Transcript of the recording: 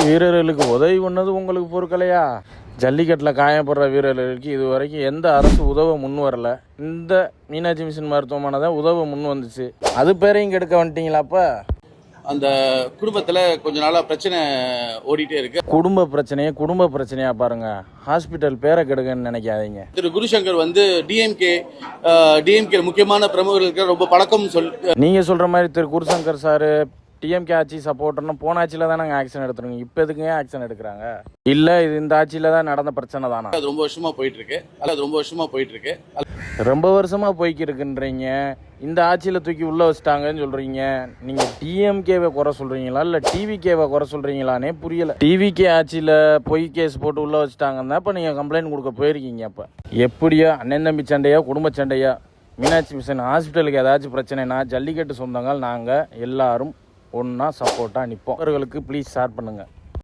வீரர்களுக்கு உதவி பண்ணது உங்களுக்கு பொறுக்கலையா? ஜல்லிக்கட்டில் காயப்படுற வீரர்களுக்கு இது வரைக்கும் எந்த அரசு உதவ முன் வரல. இந்த மீனாட்சி மிஷன் மருத்துவமனை தான் உதவ முன் வந்துச்சு. அது பேரையும் கெடுக்க வந்துட்டீங்களாப்பா? அந்த குடும்பத்தில் கொஞ்ச நாளாக பிரச்சனை ஓடிட்டே இருக்கு. குடும்ப பிரச்சனையா பாருங்க. ஹாஸ்பிட்டல் பேரை கெடுக்கன்னு நினைக்காதீங்க. திரு குருசங்கர் டிஎம்கே முக்கியமான பிரமுகர்களுக்கு ரொம்ப பழக்கம் நீங்க சொல்ற மாதிரி திரு குருசங்கர் சார் டிஎம்கே ஆட்சி சப்போர்ட்னு போன ஆட்சியில் தானே ஆக்ஷன் எடுத்துருங்க. இப்போ எதுக்குங்க ஆக்ஷன் எடுக்கிறாங்க? இல்லை, இது இந்த ஆட்சியில் தான் நடந்த பிரச்சனை தானா? அது ரொம்ப வருஷமா போயிட்டு இருக்கு. ரொம்ப வருஷமா போய்க்கிருக்குன்றீங்க. இந்த ஆட்சியில் தூக்கி உள்ள வச்சிட்டாங்கன்னு சொல்றீங்க. நீங்க டிஎம்கேவை குறை சொல்றீங்களா இல்லை டிவிகேவை குறை சொல்றீங்களானே புரியல. டிவிகே ஆட்சியில் பொய் கேஸ் போட்டு உள்ள வச்சுட்டாங்கன்னா இப்போ நீங்க கம்ப்ளைண்ட் கொடுக்க போயிருக்கீங்க. அப்போ எப்படியோ அண்ணன் தம்பி சண்டையா குடும்ப சண்டையா மீனாட்சி மிஷன் ஹாஸ்பிட்டலுக்கு ஏதாச்சும் பிரச்சனைனா ஜல்லிக்கட்டு சொந்தங்கள் நாங்கள் எல்லாரும் ஒன்றா சப்போர்ட்டாக நிற்போம். அவர்களுக்கு ப்ளீஸ் ஷேர் பண்ணுங்கள்.